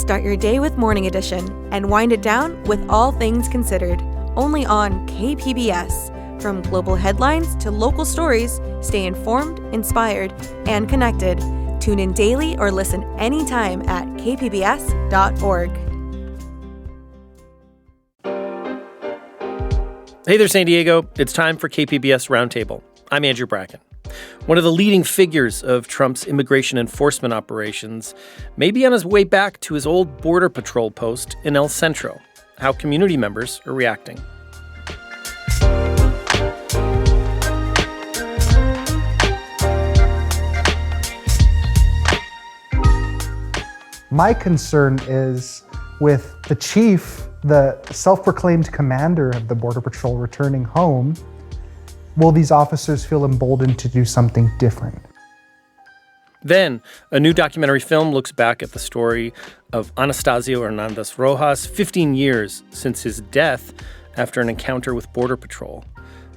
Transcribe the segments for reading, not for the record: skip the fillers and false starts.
Start your day with Morning Edition and wind it down with All Things Considered, only on KPBS. From global headlines to local stories, stay informed, inspired, and connected. Tune in daily or listen anytime at kpbs.org. Hey there, San Diego. It's time for KPBS Roundtable. I'm Andrew Bracken. One of the leading figures of Trump's immigration enforcement operations may be on his way back to his old Border Patrol post in El Centro. How community members are reacting. My concern is with the chief, the self-proclaimed commander of the Border Patrol returning home. Will these officers feel emboldened to do something different? Then, a new documentary film looks back at the story of Anastasio Hernandez Rojas, 15 years since his death after an encounter with Border Patrol.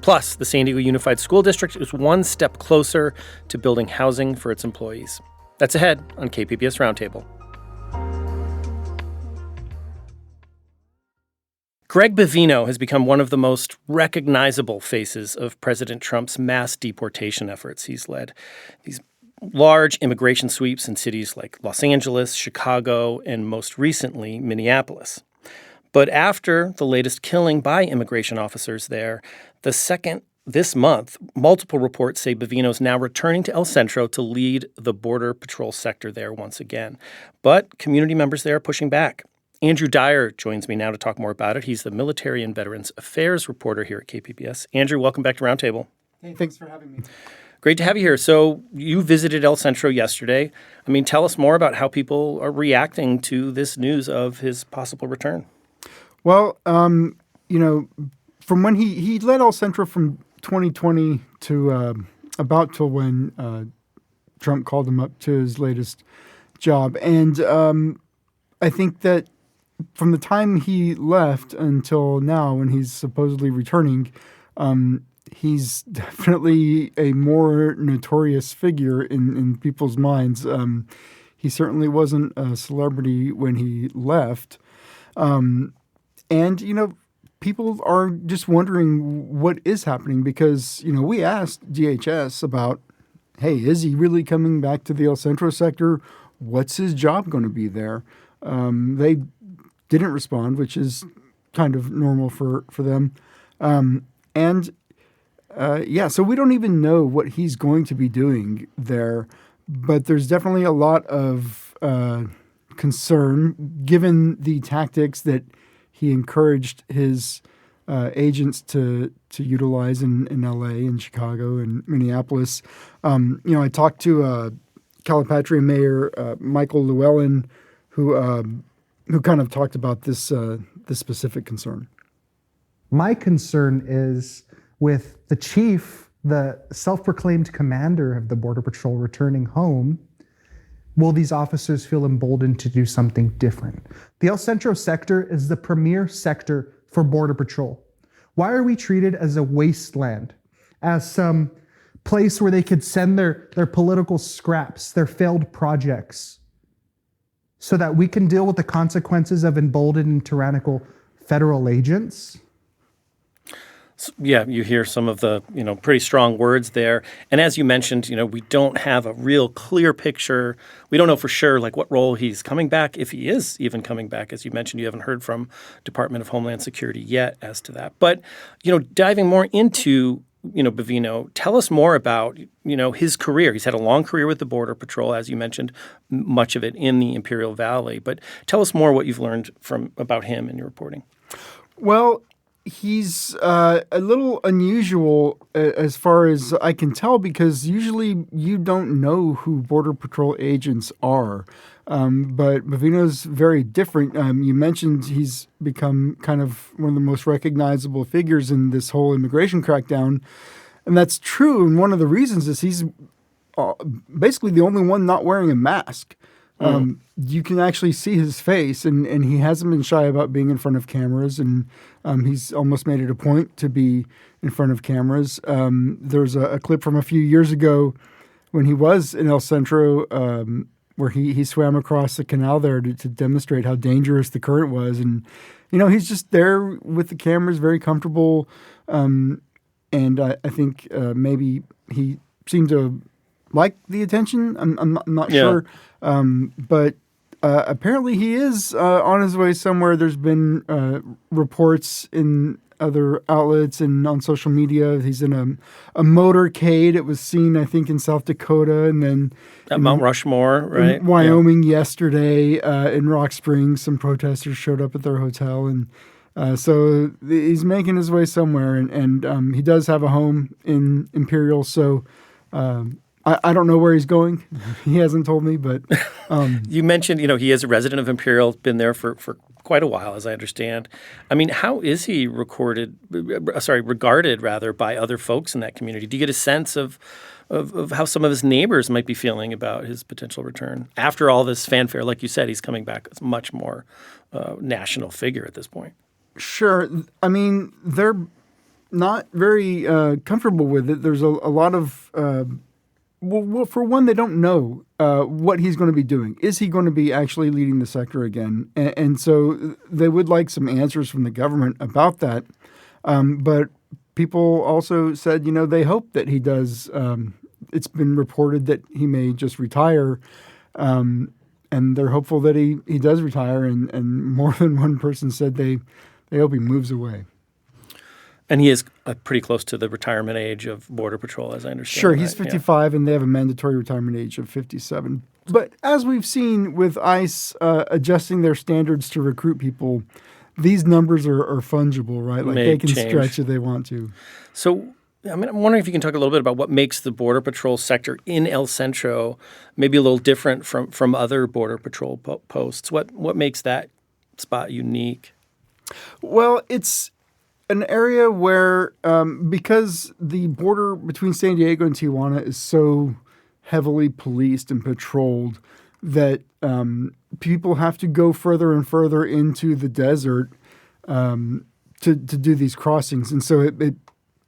Plus, the San Diego Unified School District is one step closer to building housing for its employees. That's ahead on KPBS Roundtable. Greg Bovino has become one of the most recognizable faces of President Trump's mass deportation efforts. He's led these large immigration sweeps in cities like Los Angeles, Chicago, and most recently, Minneapolis. But after the latest killing by immigration officers there, the second this month, multiple reports say Bovino's now returning to El Centro to lead the Border Patrol sector there once again. But community members there are pushing back. Andrew Dyer joins me now to talk more about it. He's the Military and Veterans Affairs reporter here at KPBS. Andrew, welcome back to Roundtable. Hey, thanks for having me. Great to have you here. So you visited El Centro yesterday. I mean, tell us more about how people are reacting to this news of his possible return. Well, from when he led El Centro from 2020 to about till when Trump called him up to his latest job. And I think that from the time he left until now, when he's supposedly returning, he's definitely a more notorious figure in people's minds. He certainly wasn't a celebrity when he left. People are just wondering what is happening because, we asked DHS about, hey, is he really coming back to the El Centro sector? What's his job going to be there? They didn't respond, which is kind of normal for them. So we don't even know what he's going to be doing there. But there's definitely a lot of concern given the tactics that he encouraged his agents to utilize in L.A. and Chicago and Minneapolis. I talked to Calipatria Mayor Michael Llewellyn, who kind of talked about this specific concern. My concern is with the chief, the self-proclaimed commander of the Border Patrol returning home. Will these officers feel emboldened to do something different? The El Centro sector is the premier sector for Border Patrol. Why are we treated as a wasteland, as some place where they could send their political scraps, their failed projects, so that we can deal with the consequences of emboldened and tyrannical federal agents? Yeah, you hear some of the, pretty strong words there. And as you mentioned, we don't have a real clear picture. We don't know for sure, what role he's coming back, if he is even coming back. As you mentioned, you haven't heard from Department of Homeland Security yet as to that. But, diving more into, Bovino, tell us more about, his career. He's had a long career with the Border Patrol, as you mentioned, much of it in the Imperial Valley. But tell us more what you've learned about him in your reporting. Well, he's a little unusual as far as I can tell because usually you don't know who Border Patrol agents are. But Bovino's very different. You mentioned he's become kind of one of the most recognizable figures in this whole immigration crackdown. And that's true. And one of the reasons is he's basically the only one not wearing a mask. You can actually see his face, and he hasn't been shy about being in front of cameras, and he's almost made it a point to be in front of cameras. There's a clip from a few years ago when he was in El Centro where he swam across the canal there to demonstrate how dangerous the current was. And, you know, he's just there with the cameras, very comfortable. And I think maybe he seemed to like the attention. I'm not sure. But apparently he is on his way somewhere. There's been reports in other outlets and on social media. He's in a motorcade. It was seen, I think, in South Dakota, and then at Mount Rushmore, right? In Wyoming yesterday. In Rock Springs, some protesters showed up at their hotel, and so he's making his way somewhere. And he does have a home in Imperial, so I don't know where he's going. He hasn't told me, but you mentioned, you know, he is a resident of Imperial, been there for quite a while, as I understand. I mean, how is he regarded rather by other folks in that community? Do you get a sense of how some of his neighbors might be feeling about his potential return after all this fanfare? Like you said, he's coming back as a much more national figure at this point. Sure. I mean, they're not very comfortable with it. There's a lot of well, for one, they don't know what he's going to be doing. Is he going to be actually leading the sector again? And so they would like some answers from the government about that. But people also said, you know, they hope that he does. It's been reported that he may just retire. And they're hopeful that he does retire. And more than one person said they hope he moves away. And he is pretty close to the retirement age of Border Patrol, as I understand. Sure, he's 55, and they have a mandatory retirement age of 57. But as we've seen with ICE adjusting their standards to recruit people, these numbers are fungible, right? Like they can stretch if they want to. So, I mean, I'm wondering if you can talk a little bit about what makes the Border Patrol sector in El Centro maybe a little different from other Border Patrol posts. What makes that spot unique? Well, it's an area where, because the border between San Diego and Tijuana is so heavily policed and patrolled, that people have to go further and further into the desert to do these crossings. And so it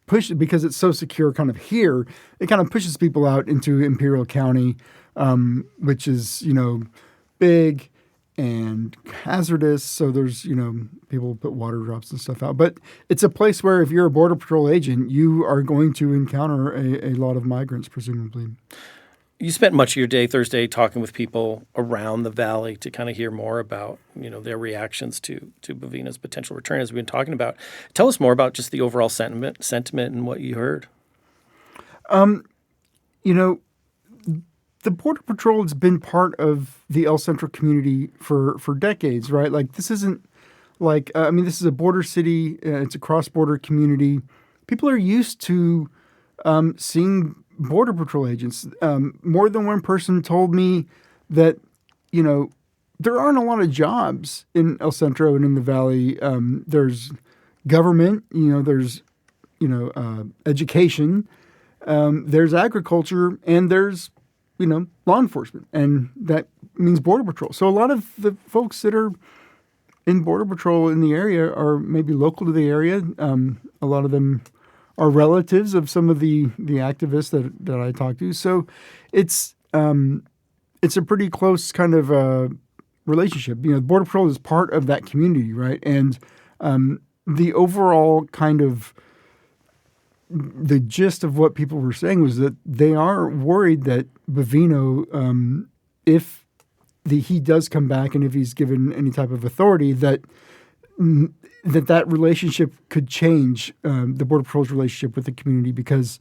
pushes, because it's so secure kind of here, it kind of pushes people out into Imperial County, which is, you know, big and hazardous. So there's, you know, people put water drops and stuff out. But it's a place where if you're a Border Patrol agent, you are going to encounter a lot of migrants, presumably. You spent much of your day Thursday talking with people around the valley to kind of hear more about, you know, their reactions to Bovino's potential return, as we've been talking about. Tell us more about just the overall sentiment and what you heard. You know, the Border Patrol has been part of the El Centro community for decades, right? Like, this isn't like, this is a border city. It's a cross-border community. People are used to seeing Border Patrol agents. More than one person told me that, you know, there aren't a lot of jobs in El Centro and in the Valley. There's government, you know, there's, you know, education, there's agriculture, and there's, you know, law enforcement, and that means Border Patrol. So a lot of the folks that are in Border Patrol in the area are maybe local to the area. A lot of them are relatives of some of the activists that I talked to. So it's a pretty close kind of relationship. You know, Border Patrol is part of that community, right? And the overall kind of the gist of what people were saying was that they are worried that Bovino, if he does come back and if he's given any type of authority, that relationship could change, the Border Patrol's relationship with the community, because,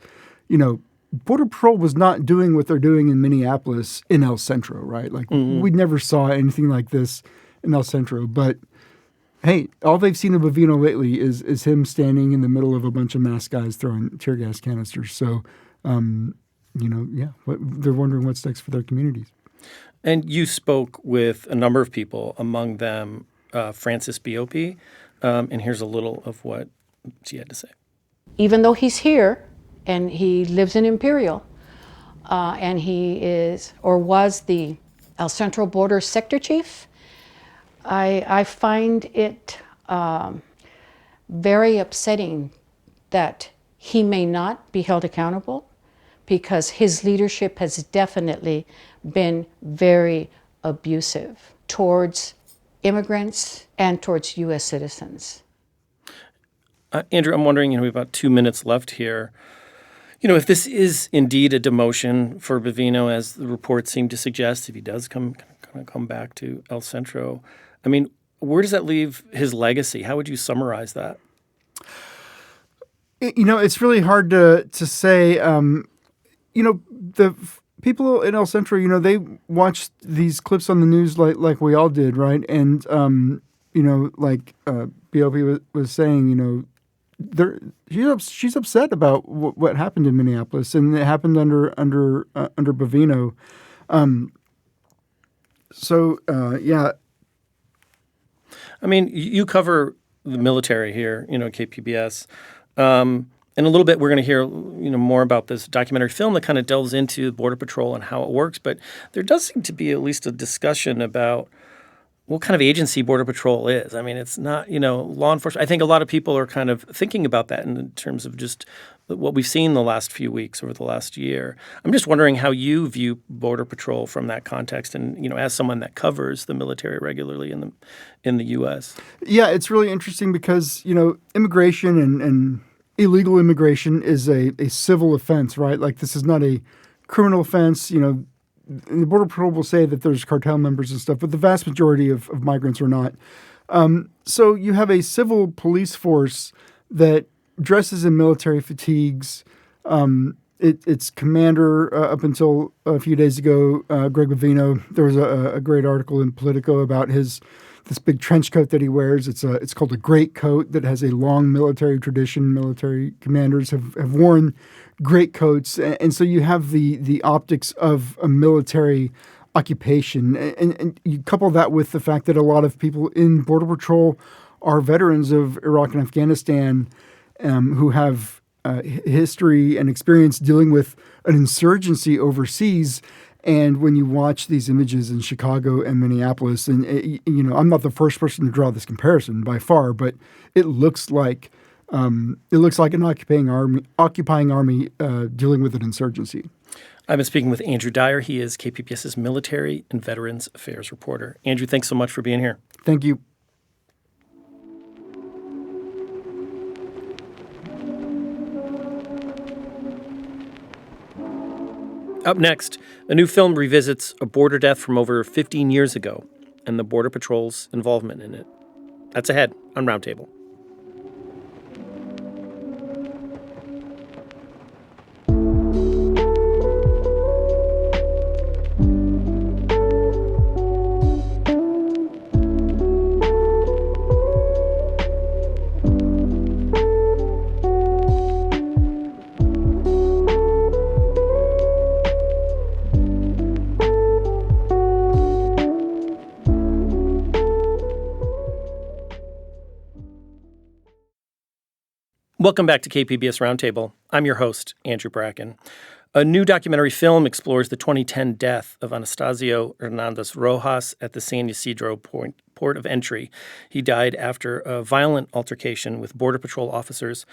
you know, Border Patrol was not doing what they're doing in Minneapolis in El Centro, right? Like, we never saw anything like this in El Centro. But hey, all they've seen of Bovino lately is him standing in the middle of a bunch of masked guys throwing tear gas canisters. So, you know, yeah, they're wondering what's next for their communities. And you spoke with a number of people, among them Frances Biopi, and here's a little of what she had to say. Even though he's here and he lives in Imperial, and he is or was the El Centro Border Sector Chief, I find it very upsetting that he may not be held accountable, because his leadership has definitely been very abusive towards immigrants and towards U.S. citizens. Andrew, I'm wondering, we have about 2 minutes left here. If this is indeed a demotion for Bovino, as the reports seem to suggest, if he does come back to El Centro, where does that leave his legacy? How would you summarize that? It's really hard to say. The people in El Centro, they watched these clips on the news like we all did, right? And like BLP was saying, she's upset about what happened in Minneapolis, and it happened under Bovino. Yeah. You cover the military here, at KPBS. In a little bit, we're going to hear, more about this documentary film that kind of delves into Border Patrol and how it works. But there does seem to be at least a discussion about what kind of agency Border Patrol is. It's not, law enforcement. I think a lot of people are kind of thinking about that in terms of just what we've seen the last few weeks, over the last year. I'm just wondering how you view Border Patrol from that context and, as someone that covers the military regularly in the U.S. Yeah, it's really interesting because, immigration and illegal immigration is a civil offense, right? Like, this is not a criminal offense. The Border Patrol will say that there's cartel members and stuff, but the vast majority of migrants are not. So you have a civil police force that dresses in military fatigues. Its commander, up until a few days ago, Greg Bovino, there was a great article in Politico about this big trench coat that he wears. It's called a great coat that has a long military tradition. Military commanders have worn great coats. And so you have the optics of a military occupation. And you couple that with the fact that a lot of people in Border Patrol are veterans of Iraq and Afghanistan who have history and experience dealing with an insurgency overseas. And when you watch these images in Chicago and Minneapolis, and I'm not the first person to draw this comparison by far, but it looks like an occupying army dealing with an insurgency. I've been speaking with Andrew Dyer. He is KPBS's Military and Veterans Affairs reporter. Andrew, thanks so much for being here. Thank you. Up next, a new film revisits a border death from over 15 years ago and the Border Patrol's involvement in it. That's ahead on Roundtable. Welcome back to KPBS Roundtable. I'm your host, Andrew Bracken. A new documentary film explores the 2010 death of Anastasio Hernandez Rojas at the San Ysidro port of entry. He died after a violent altercation with Border Patrol officers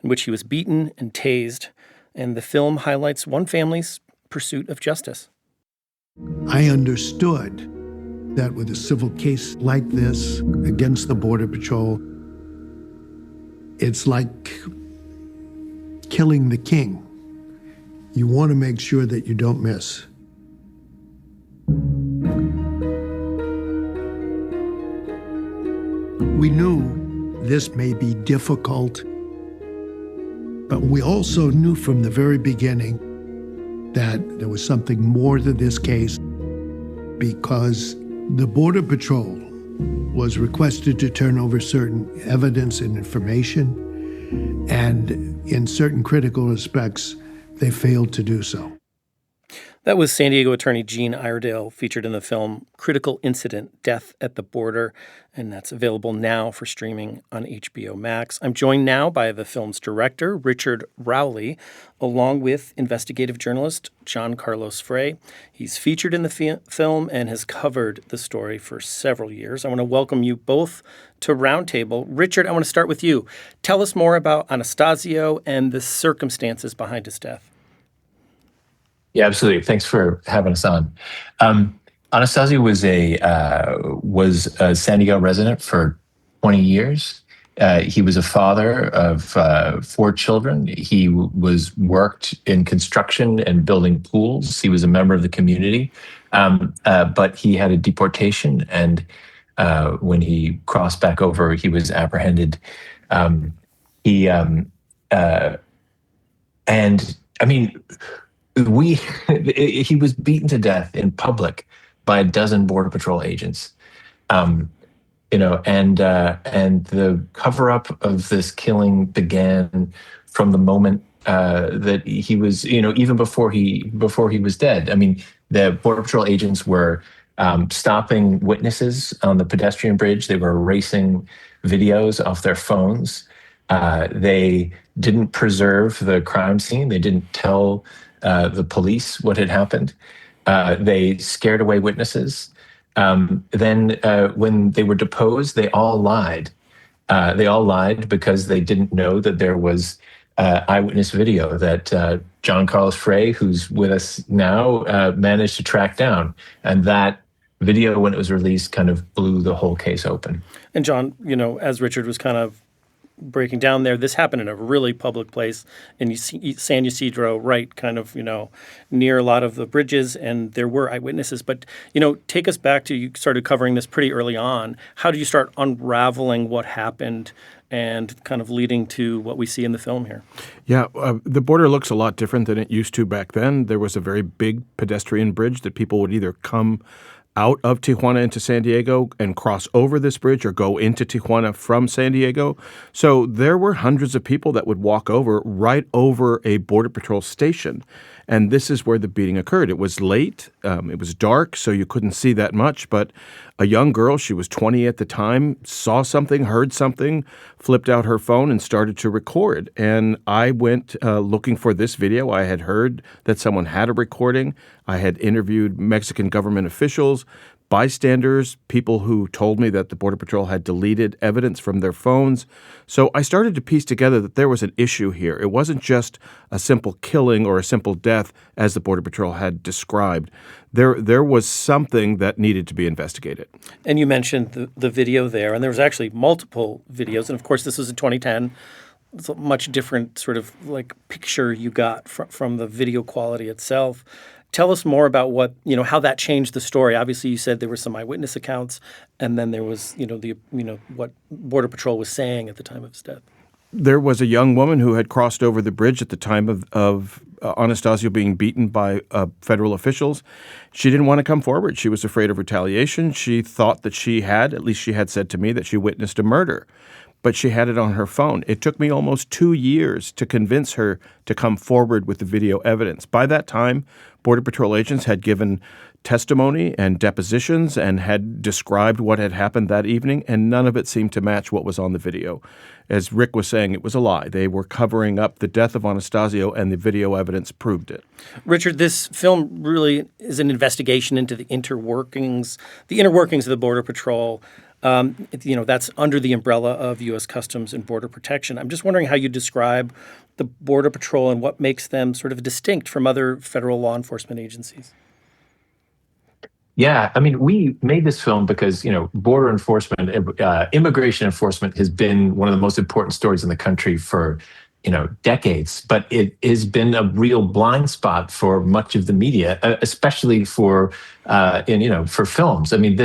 in which he was beaten and tased, and the film highlights one family's pursuit of justice. I understood that with a civil case like this against the Border Patrol, it's like killing the king. You want to make sure that you don't miss. We knew this may be difficult, but we also knew from the very beginning that there was something more to this case because the Border Patrol was requested to turn over certain evidence and information, and in certain critical respects, they failed to do so. That was San Diego attorney Gene Iredale, featured in the film Critical Incident: Death at the Border, and that's available now for streaming on HBO Max. I'm joined now by the film's director, Richard Rowley, along with investigative journalist John Carlos Frey. He's featured in the film and has covered the story for several years. I want to welcome you both to Roundtable. Richard, I want to start with you. Tell us more about Anastasio and the circumstances behind his death. Yeah, absolutely. Thanks for having us on. Anastasia was a San Diego resident for 20 years. He was a father of 4 children. He was worked in construction and building pools. He was a member of the community, but he had a deportation, and when he crossed back over, he was apprehended. He and I mean, we he was beaten to death in public by a dozen Border Patrol agents. Um, and the cover up of this killing began from the moment that he was, even before he was dead. I mean, the Border Patrol agents were stopping witnesses on the pedestrian bridge. They were erasing videos off their phones. They didn't preserve the crime scene. They didn't tell the police what had happened. They scared away witnesses. Then, when they were deposed, they all lied. They all lied because they didn't know that there was eyewitness video that John Carlos Frey, who's with us now, managed to track down. And that video, when it was released, kind of blew the whole case open. And John, as Richard was kind of breaking down there, this happened in a really public place in San Ysidro, right, kind of, near a lot of the bridges, and there were eyewitnesses. But, take us back to, you started covering this pretty early on. How did you start unraveling what happened and kind of leading to what we see in the film here? Yeah, the border looks a lot different than it used to back then. There was a very big pedestrian bridge that people would either come out of Tijuana into San Diego and cross over this bridge or go into Tijuana from San Diego. So there were hundreds of people that would walk over right over a Border Patrol station. And this is where the beating occurred. It was late. It was dark, so you couldn't see that much. But a young girl, she was 20 at the time, saw something, heard something, flipped out her phone and started to record. And I went looking for this video. I had heard that someone had a recording. I had interviewed Mexican government officials, bystanders, people who told me that the Border Patrol had deleted evidence from their phones. So I started to piece together that there was an issue here. It wasn't just a simple killing or a simple death as the Border Patrol had described. There was something that needed to be investigated. And you mentioned the video there, and there was actually multiple videos. And of course, this was in 2010. It's a much different sort of like picture you got from the video quality itself. Tell us more about what, how that changed the story. Obviously, you said there were some eyewitness accounts, and then there was, what Border Patrol was saying at the time of his death. There was a young woman who had crossed over the bridge at the time of Anastasia being beaten by federal officials. She didn't want to come forward. She was afraid of retaliation. She thought that at least she had said to me, that she witnessed a murder. But she had it on her phone. It took me almost 2 years to convince her to come forward with the video evidence. By that time, Border Patrol agents had given testimony and depositions and had described what had happened that evening, and none of it seemed to match what was on the video. As Rick was saying, it was a lie. They were covering up the death of Anastasia, and the video evidence proved it. Richard, this film really is an investigation into the inner workings of the Border Patrol. That's under the umbrella of U.S. Customs and Border Protection. I'm just wondering how you describe the Border Patrol and what makes them sort of distinct from other federal law enforcement agencies. Yeah, I mean, we made this film because, border enforcement, immigration enforcement has been one of the most important stories in the country for, decades. But it has been a real blind spot for much of the media, especially for films. I mean,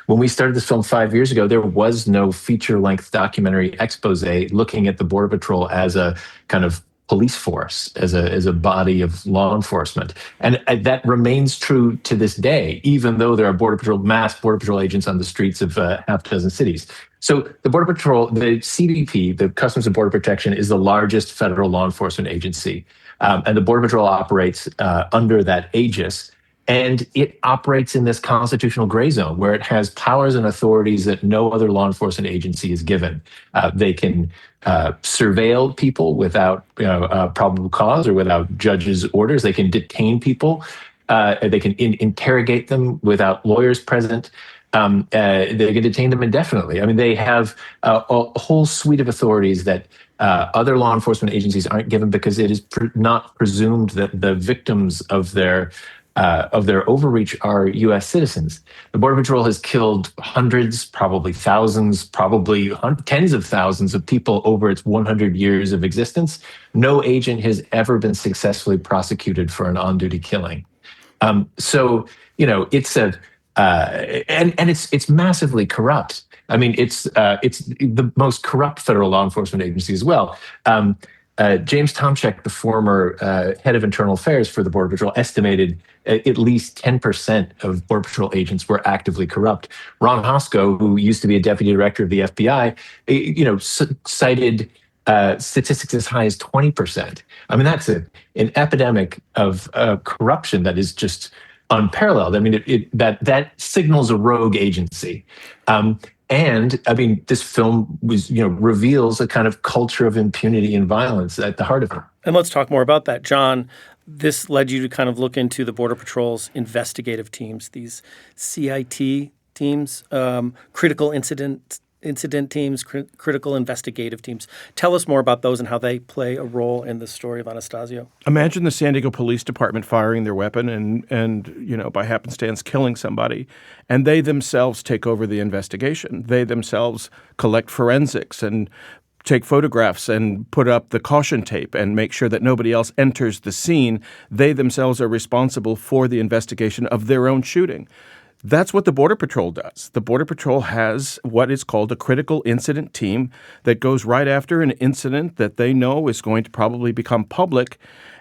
when we started this film 5 years ago, there was no feature-length documentary expose looking at the Border Patrol as a kind of police force, as a body of law enforcement. And that remains true to this day, even though there are mass Border Patrol agents on the streets of half a dozen cities. So the Border Patrol, the CBP, the Customs and Border Protection, is the largest federal law enforcement agency. And the Border Patrol operates under that aegis. And it operates in this constitutional gray zone where it has powers and authorities that no other law enforcement agency is given. They can surveil people without probable cause or without judges' orders. They can detain people. They can interrogate them without lawyers present. They can detain them indefinitely. I mean, they have a whole suite of authorities that Other law enforcement agencies aren't given because it is not presumed that the victims of their overreach are U.S. citizens. The Border Patrol has killed hundreds, probably thousands, probably tens of thousands of people over its 100 years of existence. No agent has ever been successfully prosecuted for an on-duty killing. So it's it's massively corrupt. I mean, it's the most corrupt federal law enforcement agency as well. James Tomczyk, the former head of internal affairs for the Border Patrol, estimated at least 10% of Border Patrol agents were actively corrupt. Ron Hosko, who used to be a deputy director of the FBI, cited statistics as high as 20%. I mean, that's an epidemic of corruption that is just unparalleled. I mean, that signals a rogue agency. And I mean, this film reveals a kind of culture of impunity and violence at the heart of it. And let's talk more about that. John, this led you to kind of look into the Border Patrol's investigative teams, these CIT teams, critical incident teams, critical investigative teams. Tell us more about those and how they play a role in the story of Anastasio. Imagine the San Diego Police Department firing their weapon and by happenstance killing somebody, and they themselves take over the investigation. They themselves collect forensics and take photographs and put up the caution tape and make sure that nobody else enters the scene. They themselves are responsible for the investigation of their own shooting. That's what the Border Patrol does. The Border Patrol has what is called a critical incident team that goes right after an incident that they know is going to probably become public,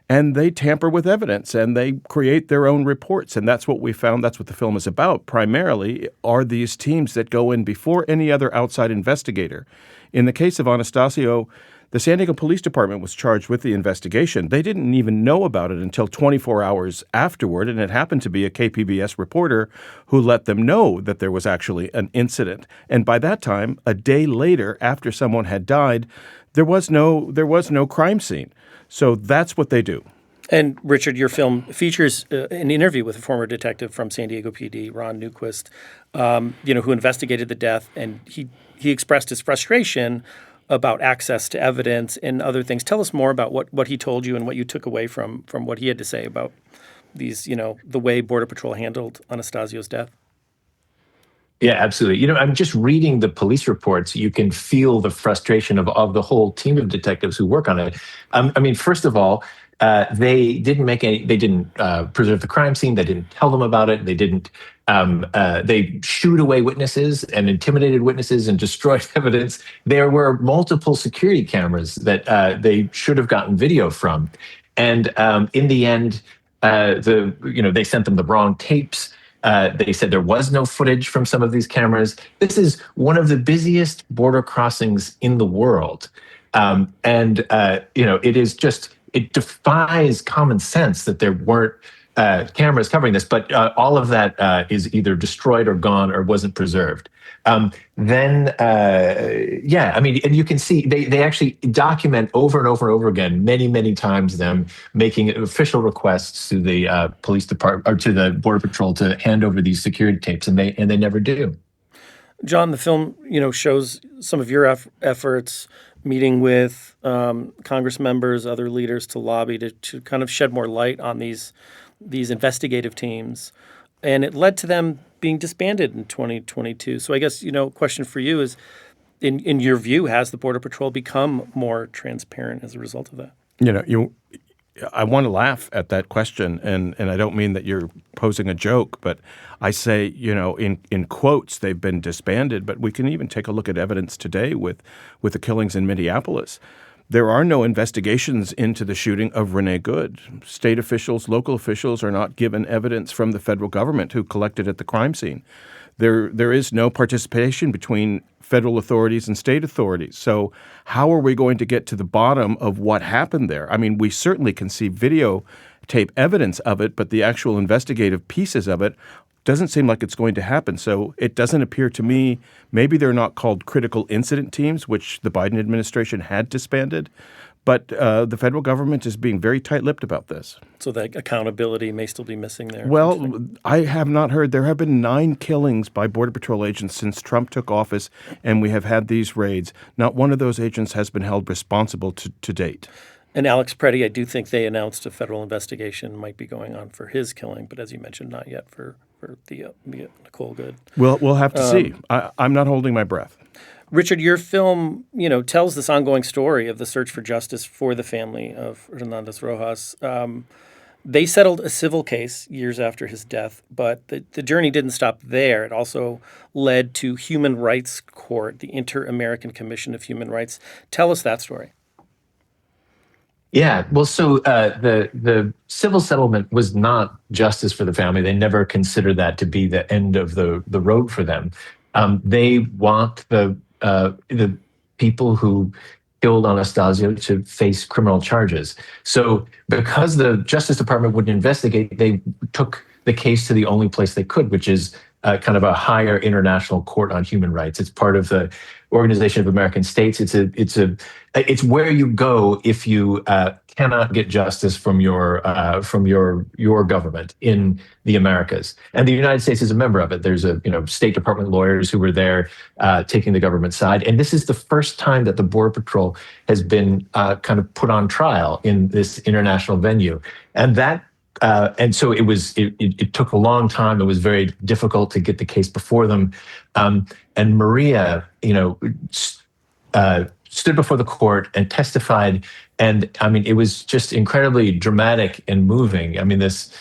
and they tamper with evidence and they create their own reports. And that's what we found. That's what the film is about. Primarily are these teams that go in before any other outside investigator. In the case of Anastasio, the San Diego Police Department was charged with the investigation. They didn't even know about it until 24 hours afterward, and it happened to be a KPBS reporter who let them know that there was actually an incident. And by that time, a day later, after someone had died, there was no crime scene. So that's what they do. And Richard, your film features an interview with a former detective from San Diego PD, Ron Newquist, who investigated the death, and he expressed his frustration about access to evidence and other things. Tell us more about what he told you and what you took away from what he had to say about these, the way Border Patrol handled Anastasio's death. Yeah, absolutely. I'm just reading the police reports. You can feel the frustration of the whole team of detectives who work on it. I mean, first of all, they didn't preserve the crime scene. They didn't tell them about it. They didn't. They shooed away witnesses and intimidated witnesses and destroyed evidence. There were multiple security cameras that they should have gotten video from, and in the end, they sent them the wrong tapes. They said there was no footage from some of these cameras. This is one of the busiest border crossings in the world, it defies common sense that there weren't cameras covering this, but all of that is either destroyed or gone or wasn't preserved. And you can see they actually document over and over and over again, many, many times, them making official requests to the police department or to the Border Patrol to hand over these security tapes, and they never do. John, the film, shows some of your efforts meeting with Congress members, other leaders to lobby to kind of shed more light on these investigative teams. And it led to them being disbanded in 2022. So I guess, question for you is, in your view, has the Border Patrol become more transparent as a result of that? I want to laugh at that question, and I don't mean that you're posing a joke, but I say, in quotes, they've been disbanded, but we can even take a look at evidence today with the killings in Minneapolis. There are no investigations into the shooting of Renee Good. State officials, local officials are not given evidence from the federal government who collected at the crime scene. There is no participation between federal authorities and state authorities. So how are we going to get to the bottom of what happened there? I mean, we certainly can see videotape evidence of it, but the actual investigative pieces of it doesn't seem like it's going to happen. So it doesn't appear to me, maybe they're not called critical incident teams, which the Biden administration had disbanded, But the federal government is being very tight-lipped about this. So that accountability may still be missing there. Well, I have not heard. There have been 9 killings by Border Patrol agents since Trump took office, and we have had these raids. Not one of those agents has been held responsible to date. And Alex Preddy, I do think they announced a federal investigation might be going on for his killing, but as you mentioned, not yet for the Nicole Good. We'll have to see. I'm not holding my breath. Richard, your film, tells this ongoing story of the search for justice for the family of Hernandez Rojas. They settled a civil case years after his death, but the journey didn't stop there. It also led to Human Rights Court, the Inter-American Commission of Human Rights. Tell us that story. Yeah, well, so the civil settlement was not justice for the family. They never considered that to be the end of the road for them. They want the people who killed Anastasio to face criminal charges. So because the Justice Department wouldn't investigate, they took the case to the only place they could, which is kind of a higher international court on human rights. It's part of the Organization of American States. It's where you go if you cannot get justice from your government in the Americas. And the United States is a member of it. There's State Department lawyers who were there taking the government side. And this is the first time that the Border Patrol has been kind of put on trial in this international venue. And so it took a long time. It was very difficult to get the case before them. And Maria, stood before the court and testified. And I mean, it was just incredibly dramatic and moving. I mean, this,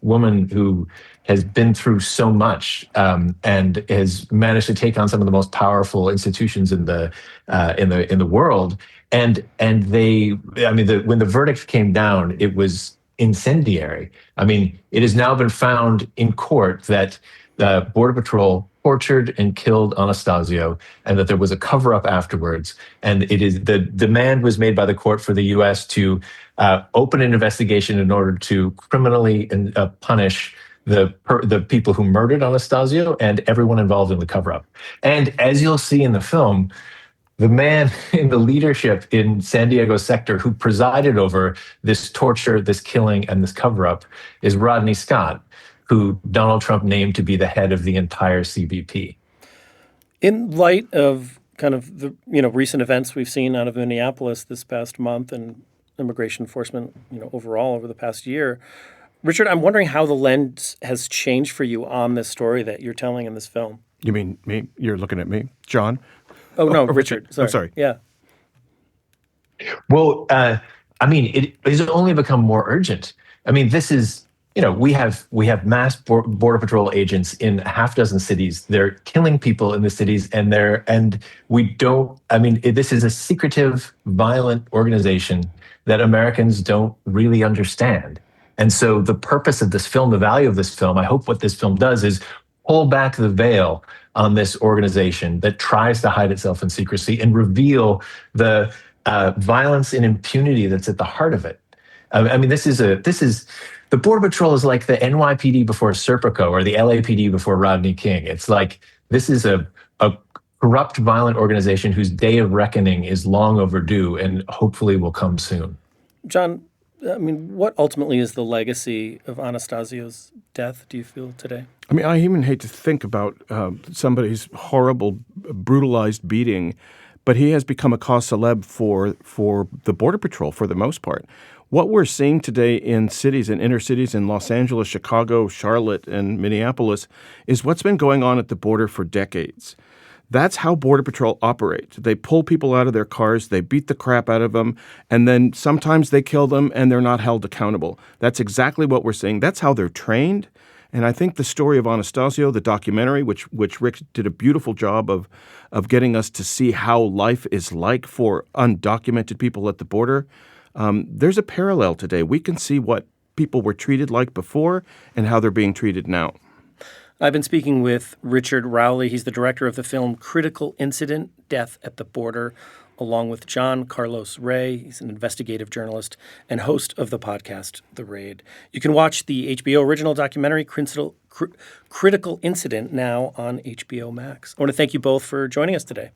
woman who has been through so much and has managed to take on some of the most powerful institutions in the world. And when the verdict came down, it was incendiary. I mean, it has now been found in court that the Border Patrol tortured and killed Anastasio, and that there was a cover-up afterwards. And the demand was made by the court for the U.S. to open an investigation in order to criminally punish the people who murdered Anastasio and everyone involved in the cover-up. And as you'll see in the film, the man in the leadership in San Diego sector who presided over this torture, this killing, and this cover-up is Rodney Scott, who Donald Trump named to be the head of the entire CBP. In light of kind of the recent events we've seen out of Minneapolis this past month and immigration enforcement overall over the past year, Richard, I'm wondering how the lens has changed for you on this story that you're telling in this film. You mean me? You're looking at me, John? Oh, no, Richard. Sorry. I'm sorry. Yeah. Well, it has only become more urgent. I mean, this is, we have mass Border Patrol agents in a half dozen cities. They're killing people in the cities, this is a secretive, violent organization that Americans don't really understand. And so the purpose of this film, the value of this film, I hope what this film does is pull back the veil on this organization that tries to hide itself in secrecy and reveal the violence and impunity that's at the heart of it. The Border Patrol is like the NYPD before Serpico or the LAPD before Rodney King. It's like this is a corrupt, violent organization whose day of reckoning is long overdue and hopefully will come soon. John, what ultimately is the legacy of Anastasio's death, do you feel, today? I even hate to think about somebody's horrible, brutalized beating, but he has become a cause célèbre for the Border Patrol for the most part. What we're seeing today in cities and inner cities in Los Angeles, Chicago, Charlotte, and Minneapolis is what's been going on at the border for decades. That's how Border Patrol operates. They pull people out of their cars, they beat the crap out of them, and then sometimes they kill them and they're not held accountable. That's exactly what we're seeing. That's how they're trained. And I think the story of Anastasio, the documentary, which Rick did a beautiful job of getting us to see how life is like for undocumented people at the border, there's a parallel today. We can see what people were treated like before and how they're being treated now. I've been speaking with Richard Rowley. He's the director of the film Critical Incident: Death at the Border, along with John Carlos Ray. He's an investigative journalist and host of the podcast The Raid. You can watch the HBO original documentary Critical Incident now on HBO Max. I want to thank you both for joining us today.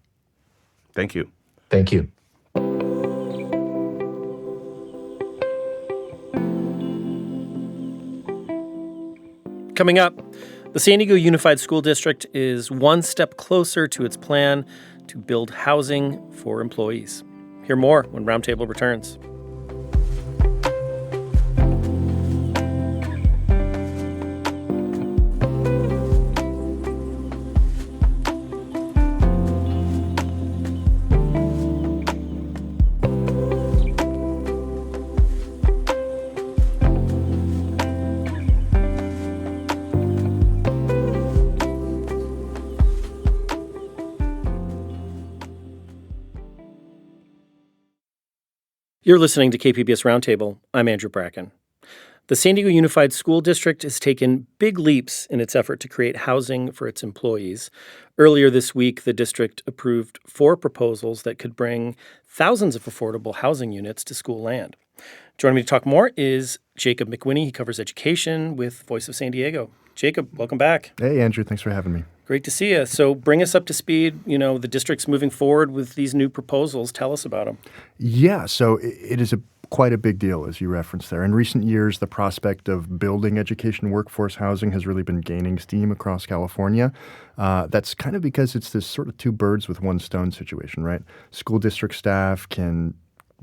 Thank you. Thank you. Coming up, the San Diego Unified School District is one step closer to its plan to build housing for employees. Hear more when Roundtable returns. You're listening to KPBS Roundtable. I'm Andrew Bracken. The San Diego Unified School District has taken big leaps in its effort to create housing for its employees. Earlier this week, the district approved 4 proposals that could bring thousands of affordable housing units to school land. Joining me to talk more is Jacob McWhinney. He covers education with Voice of San Diego. Jacob, welcome back. Hey, Andrew. Thanks for having me. Great to see you. So bring us up to speed. You know, the district's moving forward with these new proposals. Tell us about them. Yeah, so it is quite a big deal, as you referenced there. In recent years, the prospect of building education workforce housing has really been gaining steam across California. That's kind of because it's this sort of two birds with one stone situation, right? School district staff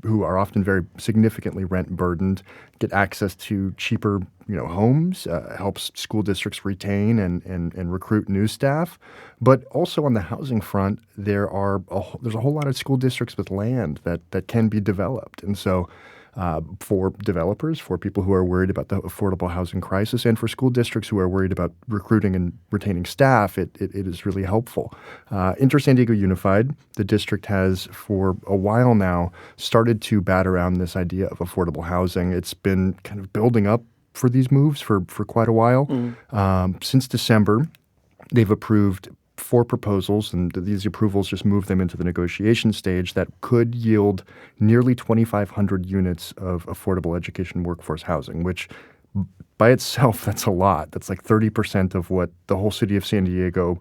who are often very significantly rent burdened, get access to cheaper, homes, helps school districts retain and recruit new staff. But also on the housing front, there's a whole lot of school districts with land that can be developed. And so for developers, for people who are worried about the affordable housing crisis, and for school districts who are worried about recruiting and retaining staff, it is really helpful. San Diego Unified, the district has for a while now started to bat around this idea of affordable housing. It's been kind of building up for these moves for quite a while. Since December, they've approved 4 proposals, and these approvals just move them into the negotiation stage that could yield nearly 2,500 units of affordable education workforce housing, which by itself, that's a lot. That's like 30% of what the whole city of San Diego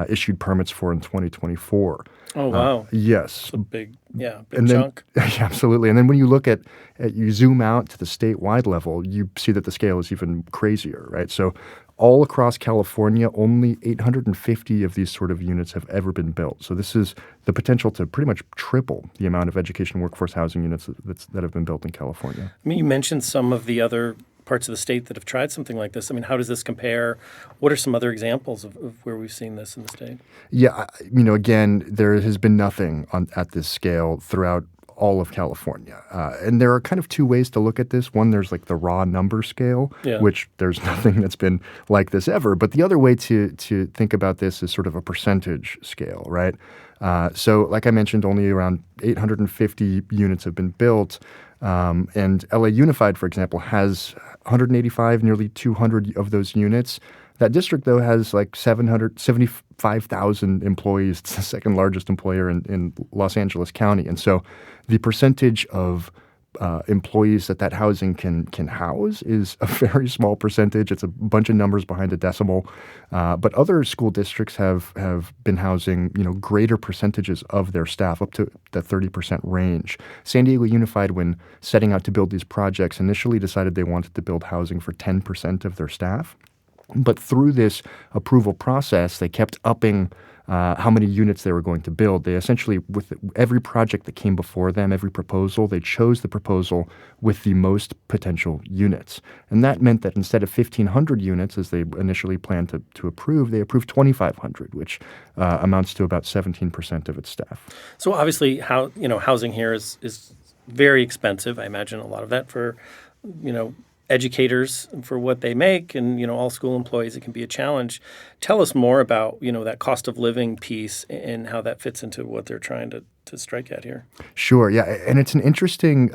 issued permits for in 2024. Oh, wow. Yes. It's a big Yeah, chunk. absolutely. And then when you look at you zoom out to the statewide level, you see that the scale is even crazier, right? So all across California, only 850 of these sort of units have ever been built. So this is the potential to pretty much triple the amount of education workforce housing units that have been built in California. I mean, you mentioned some of the other parts of the state that have tried something like this. I mean, how does this compare? What are some other examples of where we've seen this in the state? Yeah, again, there has been nothing at this scale throughout all of California. And there are kind of 2 ways to look at this. One, there's like the raw number scale, which there's nothing that's been like this ever. But the other way to think about this is sort of a percentage scale, right? So like I mentioned, only around 850 units have been built. And LA Unified, for example, has 185, nearly 200 of those units. That district, though, has like 775,000 employees. It's the second largest employer in Los Angeles County. And so the percentage of employees that housing can house is a very small percentage. It's a bunch of numbers behind a decimal. But other school districts have been housing, greater percentages of their staff, up to the 30% range. San Diego Unified, when setting out to build these projects, initially decided they wanted to build housing for 10% of their staff. But through this approval process, they kept upping how many units they were going to build. They essentially, with every project that came before them, every proposal, they chose the proposal with the most potential units. And that meant that instead of 1,500 units, as they initially planned to approve, they approved 2,500, which amounts to about 17% of its staff. So obviously, housing here is very expensive. I imagine a lot of that for, educators for what they make, and all school employees, it can be a challenge. Tell us more about that cost of living piece and how that fits into what they're trying to strike at here. Sure, yeah, and it's an interesting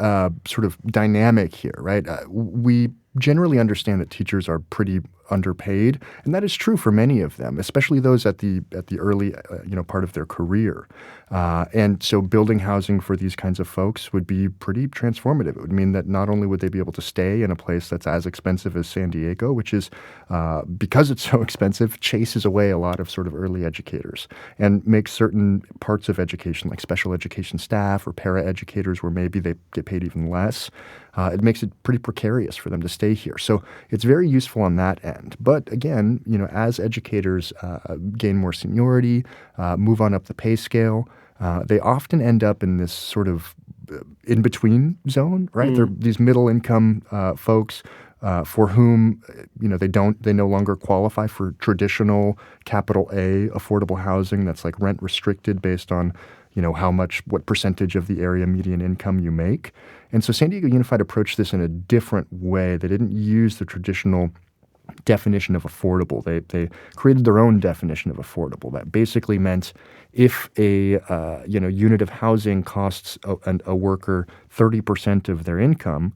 sort of dynamic here, right? We generally understand that teachers are pretty underpaid, and that is true for many of them, especially those at the early part of their career. And so building housing for these kinds of folks would be pretty transformative. It would mean that not only would they be able to stay in a place that's as expensive as San Diego, which is, because it's so expensive, chases away a lot of sort of early educators and makes certain parts of education, like special education staff or paraeducators, where maybe they get paid even less, it makes it pretty precarious for them to stay here. So it's very useful on that end. land. But again, as educators gain more seniority, move on up the pay scale, they often end up in this sort of in-between zone, right? They're these middle-income folks for whom they no longer qualify for traditional capital A affordable housing that's like rent restricted based on what percentage of the area median income you make. And so San Diego Unified approached this in a different way. They didn't use the traditional definition of affordable. They created their own definition of affordable. That basically meant if a unit of housing costs a worker 30% of their income,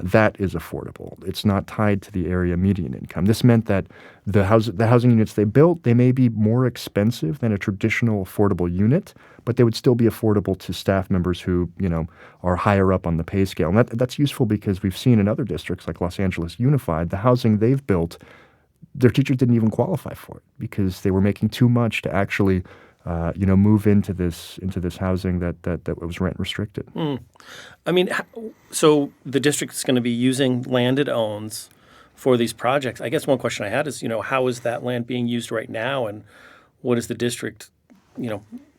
that is affordable. It's not tied to the area median income. This meant that the housing units they built, they may be more expensive than a traditional affordable unit, but they would still be affordable to staff members who, are higher up on the pay scale. And that's useful because we've seen in other districts like Los Angeles Unified, the housing they've built, their teachers didn't even qualify for it because they were making too much to actually move into this housing that was rent restricted. I mean, so the district is going to be using land it owns for these projects. I guess one question I had is, how is that land being used right now, and what does the district,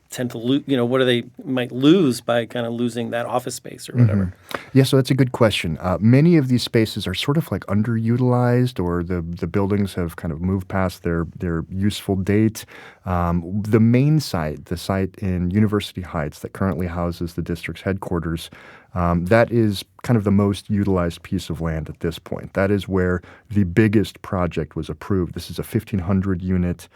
tend to lose? What do they might lose by kind of losing that office space or whatever? Yeah, so that's a good question. Many of these spaces are sort of like underutilized, or the buildings have kind of moved past their useful date. The main site, the site in University Heights that currently houses the district's headquarters, that is kind of the most utilized piece of land at this point. That is where the biggest project was approved. This is a 1,500-unit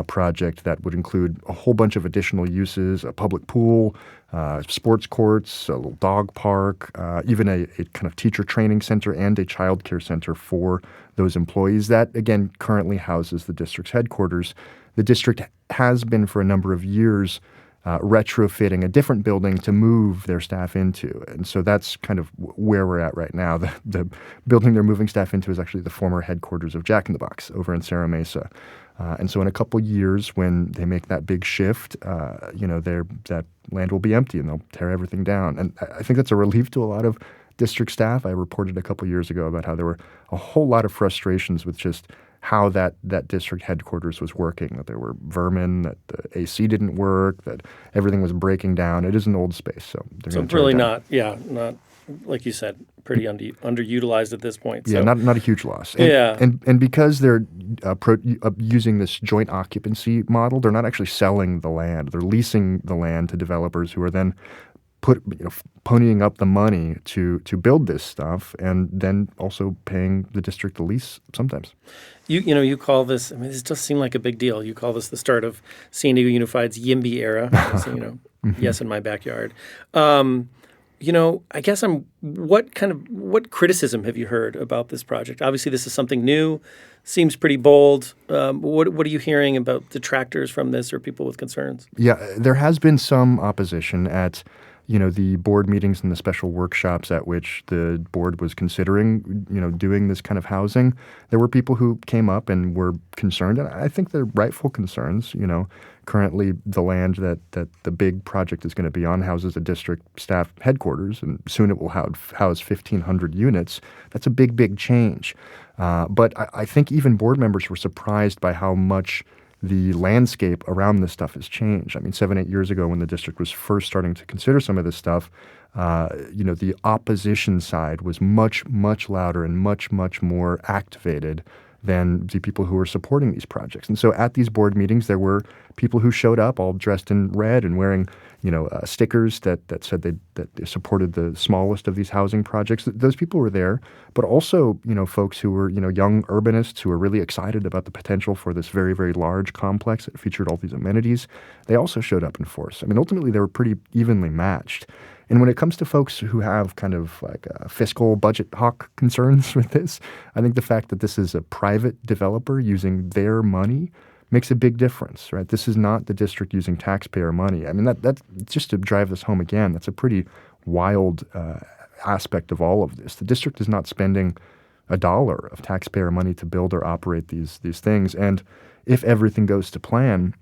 project that would include a whole bunch of additional uses, a public pool, sports courts, a little dog park, even a kind of teacher training center and a child care center for those employees. That, again, currently houses the district's headquarters. The district has been for a number of years retrofitting a different building to move their staff into. And so that's kind of where we're at right now. The building they're moving staff into is actually the former headquarters of Jack in the Box over in Serra Mesa. And so in a couple years, when they make that big shift, that land will be empty and they'll tear everything down. And I think that's a relief to a lot of district staff. I reported a couple years ago about how there were a whole lot of frustrations with just how that district headquarters was working, that there were vermin, that the AC didn't work, that everything was breaking down. It is an old space, so they're going to tear it down. not like you said, pretty underutilized at this point. Yeah, so. not a huge loss. And because they're using this joint occupancy model, they're not actually selling the land. They're leasing the land to developers who are then ponying up the money to build this stuff, and then also paying the district the lease sometimes. You call this, I mean, this does seem like a big deal. You call this the start of San Diego Unified's YIMBY era. So, yes, in my backyard. I guess what criticism have you heard about this project? Obviously, this is something new, seems pretty bold. What are you hearing about detractors from this or people with concerns? Yeah, there has been some opposition at the board meetings and the special workshops at which the board was considering, doing this kind of housing. There were people who came up and were concerned, and I think they're rightful concerns. Currently the land that the big project is going to be on houses a district staff headquarters, and soon it will house 1,500 units. That's a big, big change. But I think even board members were surprised by how much the landscape around this stuff has changed. I mean, 7-8 years ago when the district was first starting to consider some of this stuff, the opposition side was much, much louder and much, much more activated than the people who were supporting these projects. And so at these board meetings, there were people who showed up all dressed in red and wearing stickers that said that they supported the smallest of these housing projects. Those people were there, but also, folks who were, young urbanists who were really excited about the potential for this very, very large complex that featured all these amenities. They also showed up in force. I mean, ultimately, they were pretty evenly matched. And when it comes to folks who have kind of like fiscal budget hawk concerns with this, I think the fact that this is a private developer using their money makes a big difference, right? This is not the district using taxpayer money. I mean, that's just to drive this home again, that's a pretty wild aspect of all of this. The district is not spending $1 of taxpayer money to build or operate these things. And if everything goes to plan,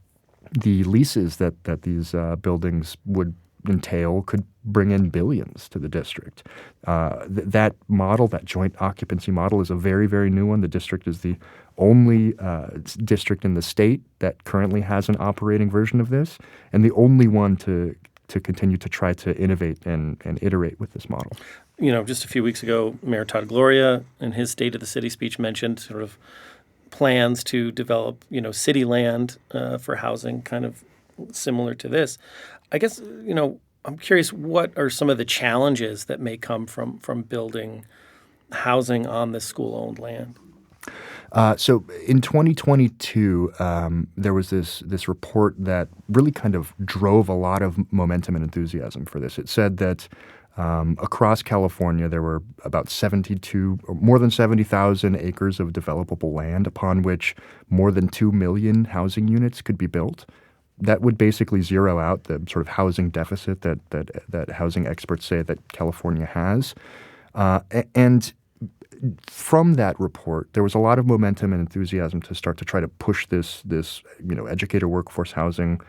the leases that these buildings would entail could bring in billions to the district. That model, that joint occupancy model, is a very, very new one. The district is the only district in the state that currently has an operating version of this, and the only one to continue to try to innovate and iterate with this model. Just a few weeks ago, Mayor Todd Gloria, in his State of the City speech, mentioned sort of plans to develop, city land for housing, kind of similar to this. I guess, I'm curious, what are some of the challenges that may come from building housing on this school-owned land? So in 2022, there was this report that really kind of drove a lot of momentum and enthusiasm for this. It said that across California, there were about more than 70,000 acres of developable land upon which more than 2 million housing units could be built. That would basically zero out the sort of housing deficit that housing experts say that California has. And from that report, there was a lot of momentum and enthusiasm to start to try to push this educator workforce housing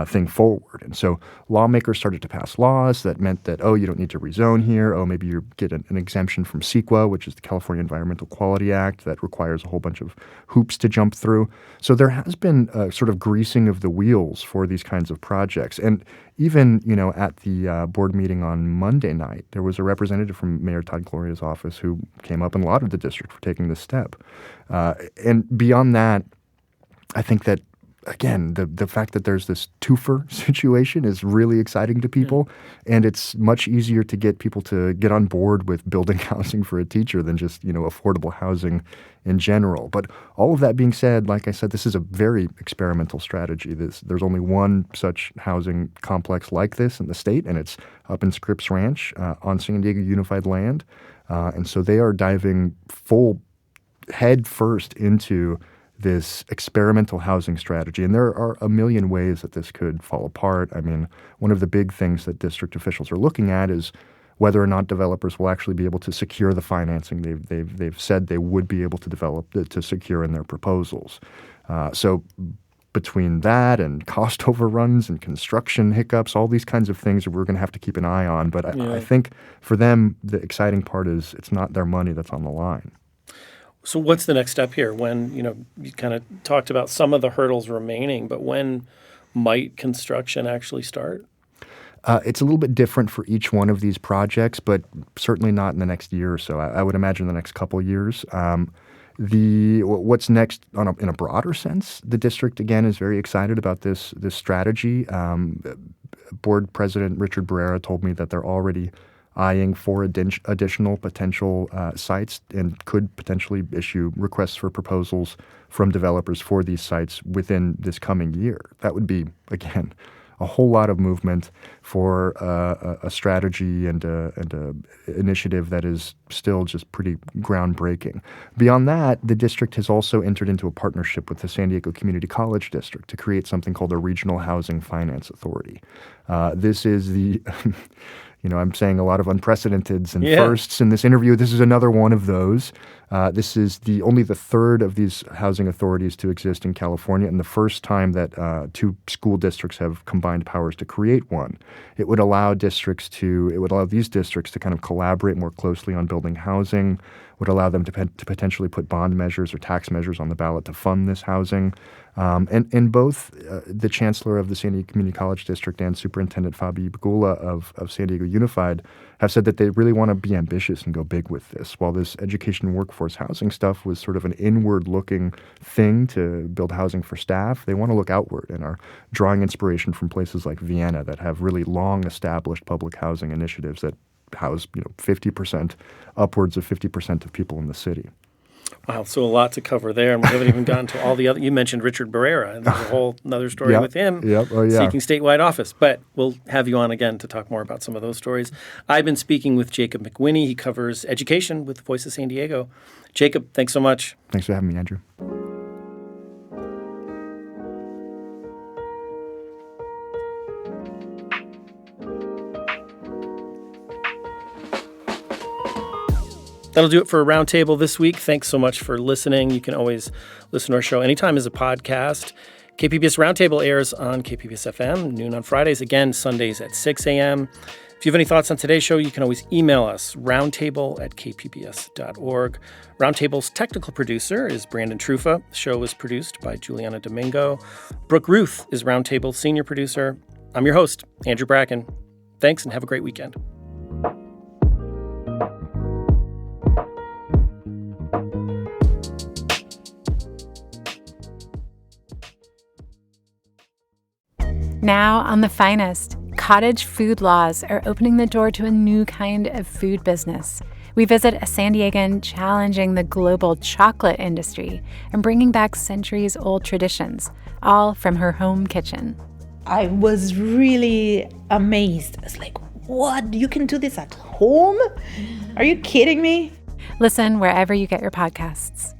thing forward. And so lawmakers started to pass laws that meant that, you don't need to rezone here. Maybe you get an exemption from CEQA, which is the California Environmental Quality Act, that requires a whole bunch of hoops to jump through. So there has been a sort of greasing of the wheels for these kinds of projects. And even, at the board meeting on Monday night, there was a representative from Mayor Todd Gloria's office who came up and lauded the district for taking this step. And beyond that, I think that, again, the fact that there's this twofer situation is really exciting to people, and it's much easier to get people to get on board with building housing for a teacher than just, affordable housing in general. But all of that being said, like I said, this is a very experimental strategy. There's only one such housing complex like this in the state, and it's up in Scripps Ranch on San Diego Unified land. And so they are diving full head first into this experimental housing strategy. And there are a million ways that this could fall apart. I mean, one of the big things that district officials are looking at is whether or not developers will actually be able to secure the financing they've said they would be able to secure in their proposals. So between that and cost overruns and construction hiccups, all these kinds of things that we're going to have to keep an eye on. But I think for them, the exciting part is it's not their money that's on the line. So what's the next step here? When, you kind of talked about some of the hurdles remaining, but when might construction actually start? It's a little bit different for each one of these projects, but certainly not in the next year or so. I would imagine the next couple of years. What's next in a broader sense, the district, again, is very excited about this strategy. Board President Richard Barrera told me that they're already eyeing 4 additional potential sites and could potentially issue requests for proposals from developers for these sites within this coming year. That would be, again, a whole lot of movement for a strategy and a initiative that is still just pretty groundbreaking. Beyond that, the district has also entered into a partnership with the San Diego Community College District to create something called a Regional Housing Finance Authority. This is the I'm saying a lot of unprecedenteds and firsts in this interview. This is another one of those. This is only the third of these housing authorities to exist in California, and the first time that 2 school districts have combined powers to create one. It would allow these districts to kind of collaborate more closely on building housing, would allow them to potentially put bond measures or tax measures on the ballot to fund this housing. And both the chancellor of the San Diego Community College District and Superintendent Fabi Bagula of San Diego Unified have said that they really want to be ambitious and go big with this. While this education workforce housing stuff was sort of an inward-looking thing to build housing for staff, they want to look outward and are drawing inspiration from places like Vienna that have really long-established public housing initiatives that house 50%, upwards of 50% of people in the city. Wow, so a lot to cover there, and we haven't even gotten to all the other. You mentioned Richard Barrera, and there's a whole another story with him seeking statewide office. But we'll have you on again to talk more about some of those stories. I've been speaking with Jacob McWhinney. He covers education with the Voice of San Diego. Jacob, thanks so much. Thanks for having me, Andrew. That'll do it for a Roundtable this week. Thanks so much for listening. You can always listen to our show anytime as a podcast. KPBS Roundtable airs on KPBS FM, noon on Fridays, again Sundays at 6 a.m. If you have any thoughts on today's show, you can always email us, roundtable@kpbs.org. Roundtable's technical producer is Brandon Trufa. The show was produced by Juliana Domingo. Brooke Ruth is Roundtable's senior producer. I'm your host, Andrew Bracken. Thanks and have a great weekend. Now on The Finest, cottage food laws are opening the door to a new kind of food business. We visit a San Diegan challenging the global chocolate industry and bringing back centuries-old traditions, all from her home kitchen. I was really amazed. I was like, what? You can do this at home? Are you kidding me? Listen wherever you get your podcasts.